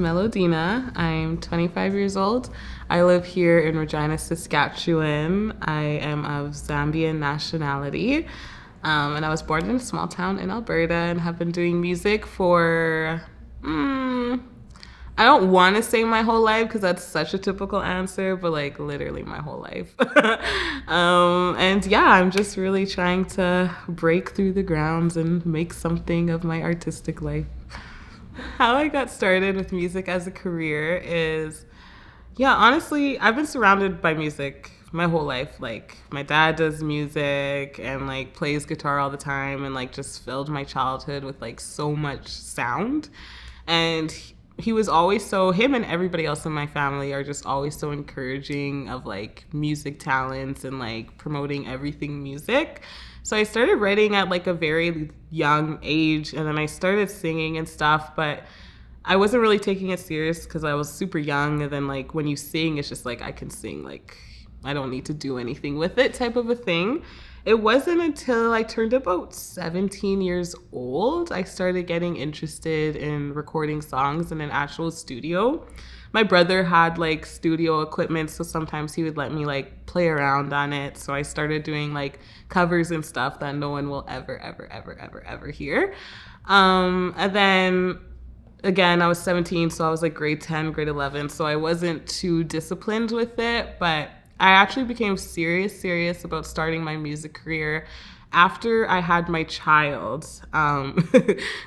Melodna. I'm 25 years old. I live here in Regina, Saskatchewan. I am of Zambian nationality. And I was born in a small town in Alberta and have been doing music for, I don't want to say my whole life because that's such a typical answer, but like literally my whole life. And yeah, I'm just really trying to break through the grounds and make something of my artistic life. How I got started with music as a career is, yeah, honestly, I've been surrounded by music my whole life. Like, my dad does music and like plays guitar all the time and like just filled my childhood with like so much sound. And he was always him and everybody else in my family are just always so encouraging of like music talents and like promoting everything music. So I started writing at like a very young age, and then I started singing and stuff, but I wasn't really taking it serious because I was super young. And then like when you sing, it's just like I can sing, like I don't need to do anything with it type of a thing. It wasn't until I turned about 17 years old I started getting interested in recording songs in an actual studio. My brother had like studio equipment, so sometimes he would let me like play around on it. So I started doing like covers and stuff that no one will ever hear. And then again, I was 17, so I was like grade 10, grade 11. So I wasn't too disciplined with it, but I actually became serious about starting my music career after I had my child,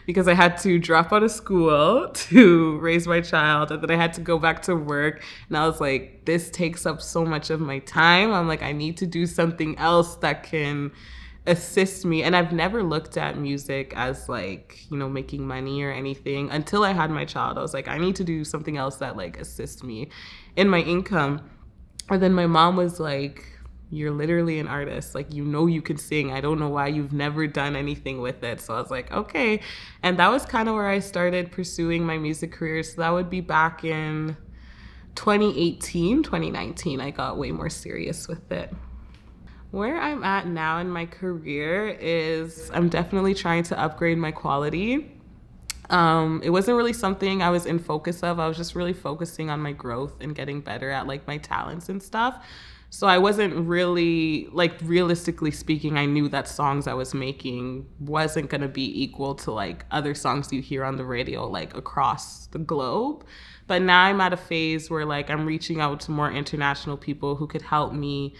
because I had to drop out of school to raise my child, and then I had to go back to work. And I was like, this takes up so much of my time. I'm like, I need to do something else that can assist me. And I've never looked at music as like, you know, making money or anything until I had my child. I was like, I need to do something else that like assists me in my income. And then my mom was like, you're literally an artist. Like, you know, you can sing. I don't know why you've never done anything with it. So I was like, okay. And that was kind of where I started pursuing my music career. So that would be back in 2018, 2019. I got way more serious with it. Where I'm at now in my career is I'm definitely trying to upgrade my quality. It wasn't really something I was in focus of. I was just really focusing on my growth and getting better at like my talents and stuff. So I wasn't really, like, realistically speaking, I knew that songs I was making wasn't going to be equal to like other songs you hear on the radio, like across the globe. But now I'm at a phase where like I'm reaching out to more international people who could help me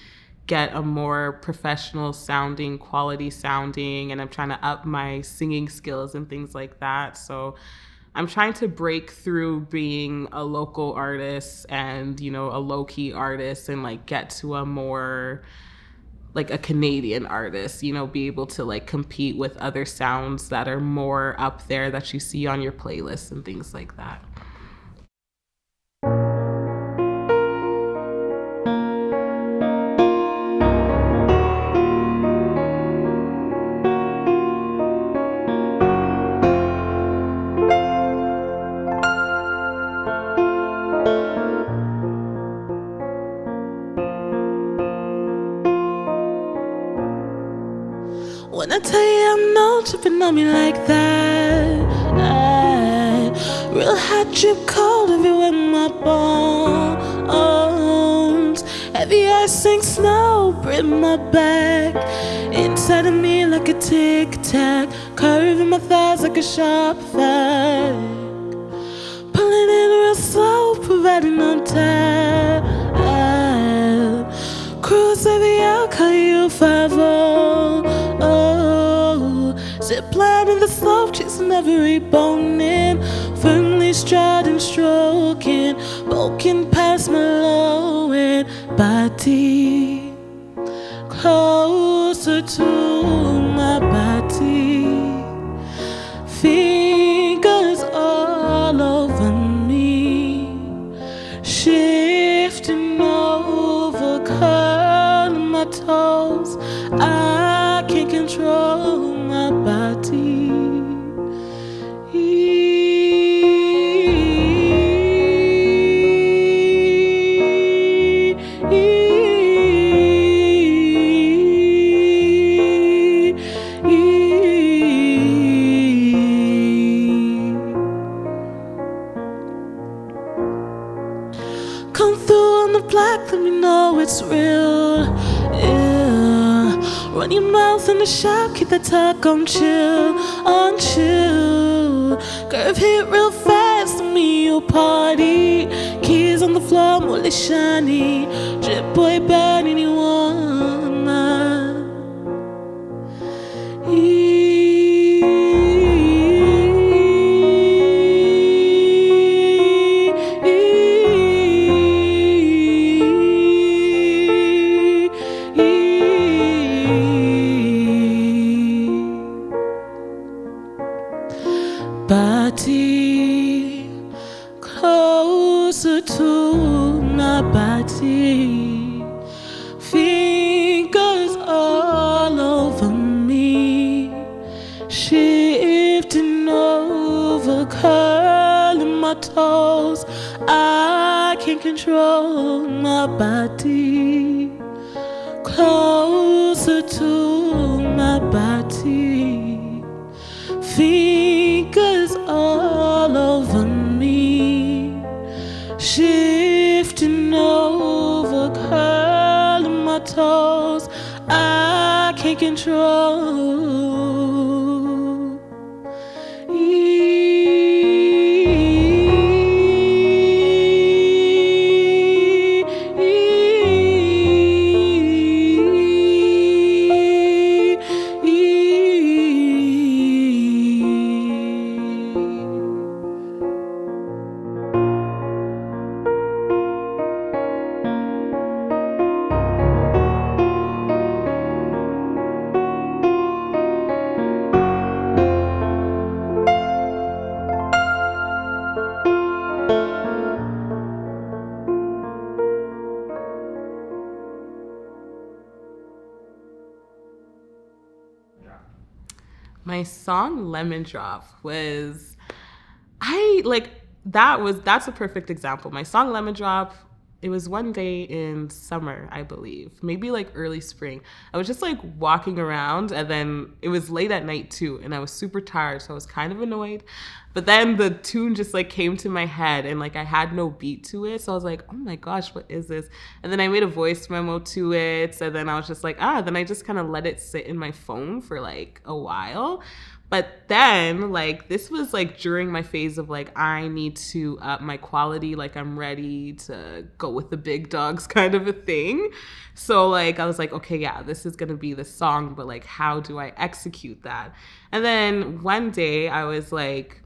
get a more professional sounding, quality sounding, and I'm trying to up my singing skills and things like that. So I'm trying to break through being a local artist and, you know, a low-key artist and like get to a more like a Canadian artist, you know, be able to like compete with other sounds that are more up there that you see on your playlists and things like that. When I tell you I'm not tripping on me like that, real hot drip cold everywhere in my bones. Heavy ice sink snow, break my back. Inside of me like a tic-tac, curving my thighs like a sharp fact. Pulling in real slow, providing on time. Cruise baby, I'll call you 5-0. Zip line in the slope, chasing every bone in, firmly striding, stroking, bulking past my low-end body, closer to my body, fingers all over me, shifting over, curling my toes. I can't control my body. Come through on the black, let me know it's real. Yeah. Run your mouth in the shop, keep that talk on chill, on chill. Curve hit real fast, to me you'll party. Keys on the floor, more shiny. Drip boy bad, anyone. Body closer to my body, fingers all over me, shifting over, curling my toes. I can't control my body, closer to my body, fingers all over me, shifting over, curling my toes. I can't control. My song Lemon Drop was, that's a perfect example. My song Lemon Drop, it was one day in summer, I believe, maybe like early spring. I was just like walking around, and then it was late at night too, and I was super tired, so I was kind of annoyed. But then the tune just like came to my head, and like I had no beat to it, so I was like, oh my gosh, what is this? And then I made a voice memo to it, and then I was just like, then I just kind of let it sit in my phone for like a while. But then, like, this was, like, during my phase of, like, I need to up my quality. Like, I'm ready to go with the big dogs kind of a thing. So, like, I was like, okay, yeah, this is going to be the song. But, like, how do I execute that? And then one day I was, like,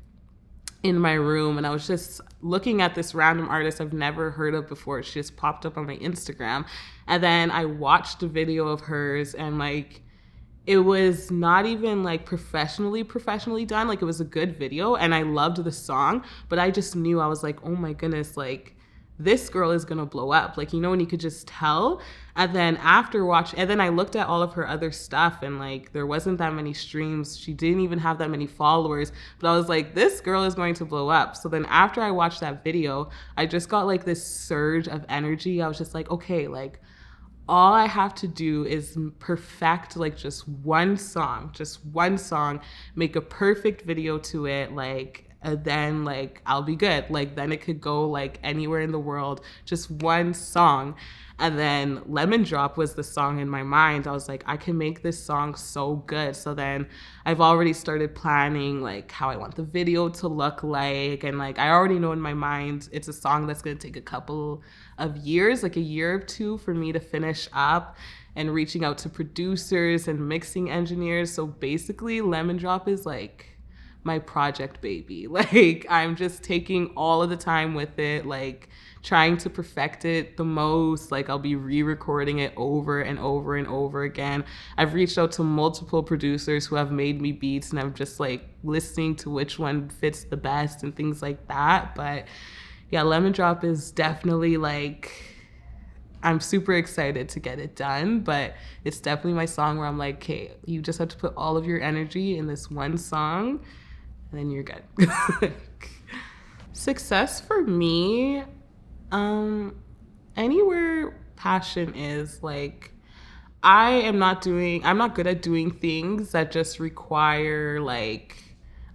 in my room, and I was just looking at this random artist I've never heard of before. She just popped up on my Instagram. And then I watched a video of hers, and, like, it was not even like professionally done. Like, it was a good video and I loved the song, but I just knew, I was like, oh my goodness, like this girl is gonna blow up. Like, you know, when you could just tell. And then I looked at all of her other stuff, and like there wasn't that many streams. She didn't even have that many followers, but I was like, this girl is going to blow up. So then after I watched that video, I just got like this surge of energy. I was just like, okay, like all I have to do is perfect like just one song, make a perfect video to it, like, and then like I'll be good. Like then it could go like anywhere in the world, just one song. And then Lemon Drop was the song in my mind. I was like, I can make this song so good. So then I've already started planning like how I want the video to look like. And like, I already know in my mind, it's a song that's going to take a couple of years, like a year or two for me to finish up, and reaching out to producers and mixing engineers. So basically Lemon Drop is like my project baby. Like I'm just taking all of the time with it, like trying to perfect it the most. Like I'll be re-recording it over and over and over again. I've reached out to multiple producers who have made me beats, and I'm just like listening to which one fits the best and things like that. But yeah, Lemon Drop is definitely like, I'm super excited to get it done, but it's definitely my song where I'm like, okay, you just have to put all of your energy in this one song and then you're good. Success for me, anywhere passion is, like, I'm not good at doing things that just require like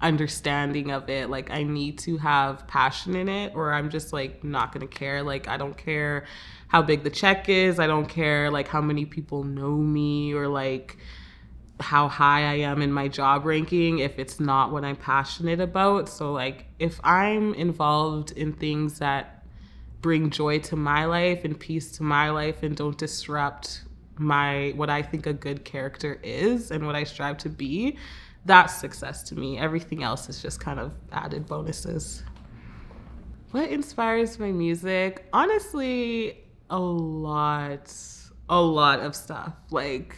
understanding of it. Like, I need to have passion in it, or I'm just like not gonna care. Like, I don't care how big the check is. I don't care like how many people know me, or like how high I am in my job ranking if it's not what I'm passionate about. So like, if I'm involved in things that bring joy to my life and peace to my life and don't disrupt what I think a good character is and what I strive to be, that's success to me. Everything else is just kind of added bonuses. What inspires my music? Honestly, a lot of stuff. Like,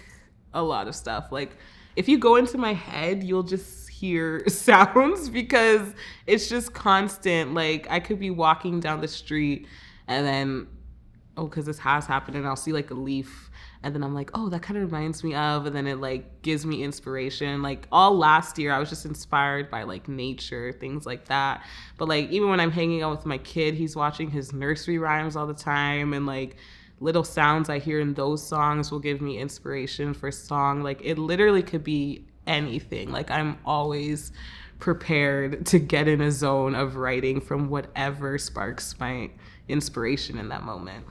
a lot of stuff. Like, if you go into my head, you'll just hear sounds because it's just constant. Like, I could be walking down the street and then, because this has happened, and I'll see like a leaf, and then I'm like, oh, that kind of reminds me of, and then it like gives me inspiration. Like, all last year I was just inspired by like nature, things like that. But like, even when I'm hanging out with my kid, he's watching his nursery rhymes all the time, and like little sounds I hear in those songs will give me inspiration for song. Like, it literally could be anything. Like, I'm always prepared to get in a zone of writing from whatever sparks my inspiration in that moment.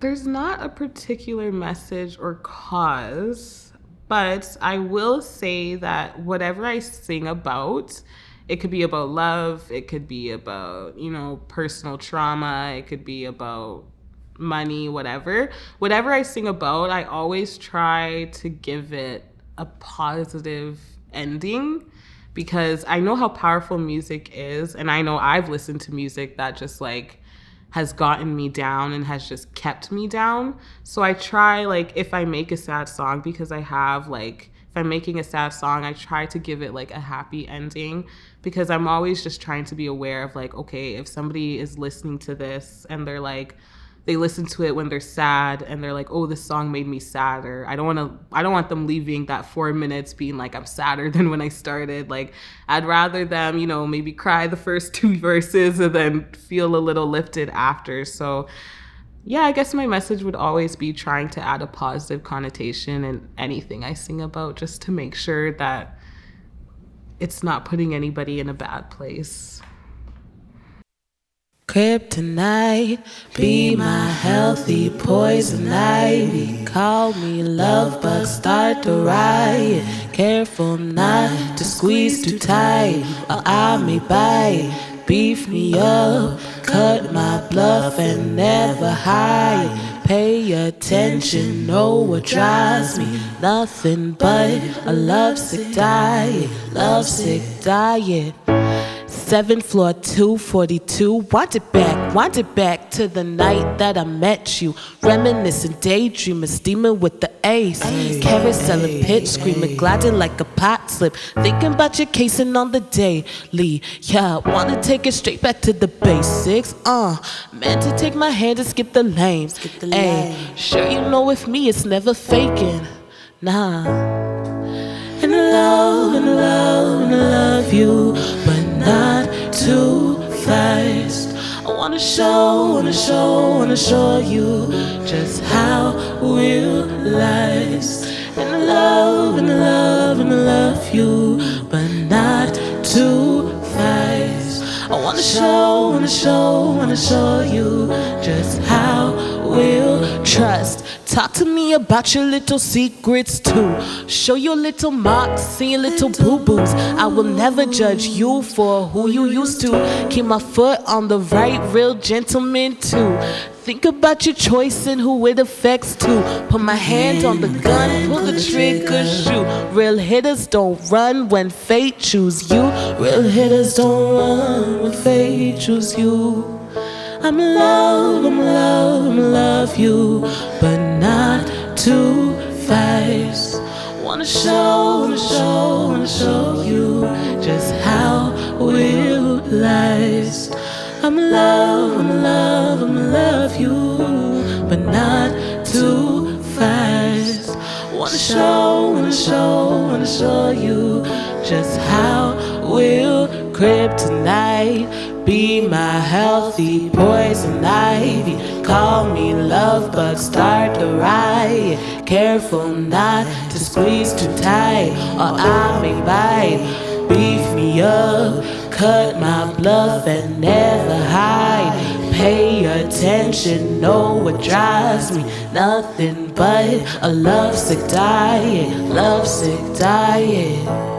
There's not a particular message or cause, but I will say that whatever I sing about, it could be about love, it could be about, personal trauma, it could be about money, whatever I sing about, I always try to give it a positive ending, because I know how powerful music is, and I know I've listened to music that just like has gotten me down and has just kept me down. So I try, like, if I make a sad song, because I have, like, if I'm making a sad song, I try to give it like a happy ending, because I'm always just trying to be aware of like, okay, if somebody is listening to this and they're like, they listen to it when they're sad and they're like, oh, this song made me sadder. I don't want them leaving that 4 minutes being like, I'm sadder than when I started. Like, I'd rather them, maybe cry the first 2 verses and then feel a little lifted after. So yeah, I guess my message would always be trying to add a positive connotation in anything I sing about, just to make sure that it's not putting anybody in a bad place. Kryptonite, be my healthy poison ivy. Call me love, but start the riot. Careful not to squeeze too tight, or I may bite. Beef me up, cut my bluff and never hide. Pay attention, know what drives me. Nothing but a lovesick diet, lovesick diet. 7th floor, 242. Want it back to the night that I met you. Reminiscing, daydreaming, steaming with the ace. Carouseling, pitch screaming, gliding like a pot slip. Thinking about your casing on the daily. Yeah, wanna take it straight back to the basics. Meant to take my hand and skip the lane. Ayy, sure you know with me it's never faking. Nah. And I love you, but not too fast. I wanna show you just how we'll last. And I love you, but not too fast. I wanna show you just how we'll trust. Talk to me about your little secrets too. Show your little marks and your little boo-boos. I will never judge you for who you used to. Keep my foot on the right, real gentleman too. Think about your choice and who it affects too. Put my hand on the gun, pull the trigger, shoot. Real hitters don't run when fate choose you. Real hitters don't run when fate choose you. I'm in love you, but not too fast. Wanna show you just how we'll last. I'm in love you, but not too fast. Wanna show you just how we'll kryptonite. Be my healthy poison ivy. Call me love, but start the riot. Careful not to squeeze too tight, or I may bite. beef me up, cut my bluff and never hide. Pay attention, know what drives me, nothing but a lovesick diet, lovesick diet.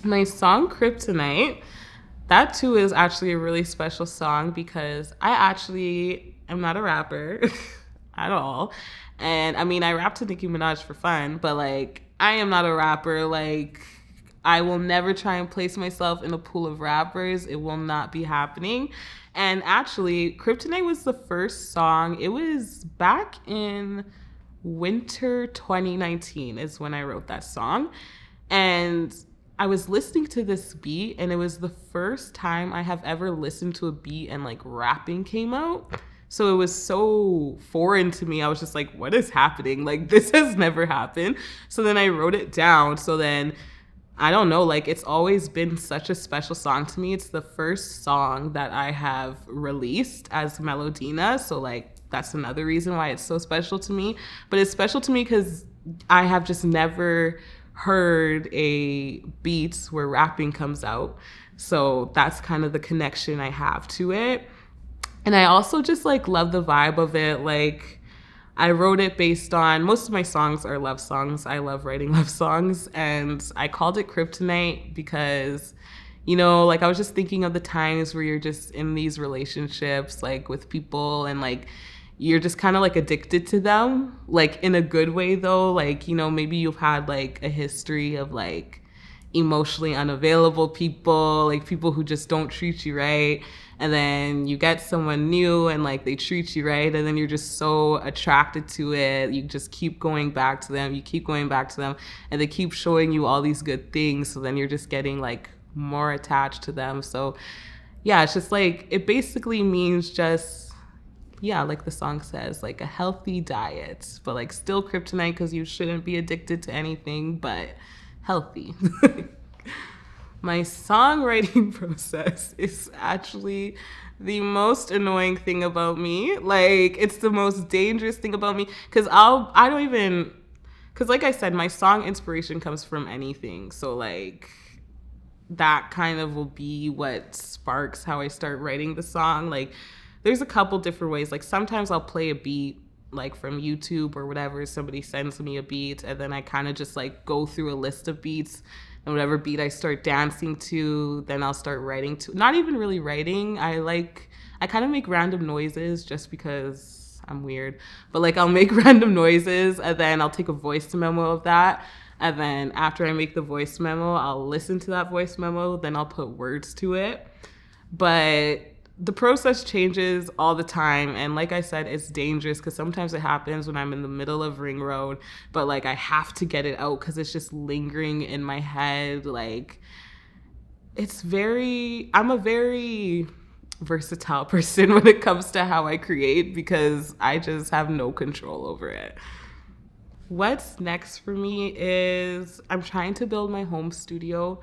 My song Kryptonite, that too is actually a really special song because I actually am not a rapper at all. And I mean, I rap to Nicki Minaj for fun, but like, I am not a rapper. Like, I will never try and place myself in a pool of rappers. It will not be happening. And actually, Kryptonite was the first song. It was back in winter 2019 is when I wrote that song. And I was listening to this beat, and it was the first time I have ever listened to a beat and like rapping came out. So it was so foreign to me. I was just like, what is happening? Like, this has never happened. So then I wrote it down. So then, I don't know, like, it's always been such a special song to me. It's the first song that I have released as Melodna. So like, that's another reason why it's so special to me. But it's special to me because I have just never heard a beat where rapping comes out. So that's kind of the connection I have to it. And I also just like love the vibe of it. Like, I wrote it based on, most of my songs are love songs. I love writing love songs. And I called it Kryptonite because, you know, like I was just thinking of the times where you're just in these relationships, like with people, and like, you're just kind of like addicted to them, like in a good way though. Like, you know, maybe you've had like a history of like emotionally unavailable people, like people who just don't treat you right. And then you get someone new and like they treat you right. And then you're just so attracted to it. You just keep going back to them. You keep going back to them and they keep showing you all these good things. So then you're just getting like more attached to them. So yeah, it's just like, it basically means just, yeah, like the song says, like a healthy diet, but like still kryptonite because you shouldn't be addicted to anything, but healthy. My songwriting process is actually the most annoying thing about me. Like, it's the most dangerous thing about me because because like I said, my song inspiration comes from anything. So like, that kind of will be what sparks how I start writing the song. Like, there's a couple different ways. Like, sometimes I'll play a beat like from YouTube or whatever. Somebody sends me a beat and then I kind of just like go through a list of beats, and whatever beat I start dancing to, then I'll start writing to. Not even really writing. I kind of make random noises just because I'm weird. But like, I'll make random noises and then I'll take a voice memo of that. And then after I make the voice memo, I'll listen to that voice memo. Then I'll put words to it. But the process changes all the time. And like I said, it's dangerous because sometimes it happens when I'm in the middle of Ring Road, but like I have to get it out because it's just lingering in my head. Like, I'm a very versatile person when it comes to how I create because I just have no control over it. What's next for me is I'm trying to build my home studio.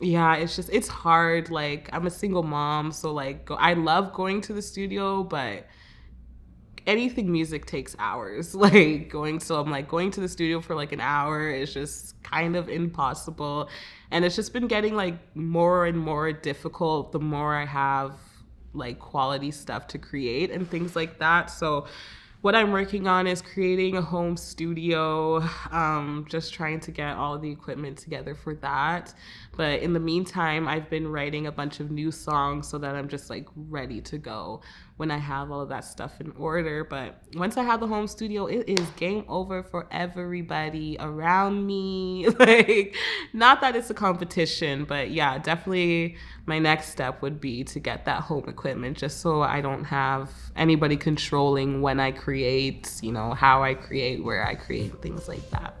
Yeah, it's hard. Like, I'm a single mom, so like I love going to the studio, but anything music takes hours. Like, I'm like going to the studio for like an hour is just kind of impossible. And it's just been getting like more and more difficult the more I have like quality stuff to create and things like that. So what I'm working on is creating a home studio, just trying to get all of the equipment together for that. But in the meantime, I've been writing a bunch of new songs so that I'm just like ready to go when I have all of that stuff in order. But once I have the home studio, it is game over for everybody around me. Like, not that it's a competition, but yeah, definitely my next step would be to get that home equipment just so I don't have anybody controlling when I create, you know, how I create, where I create, things like that.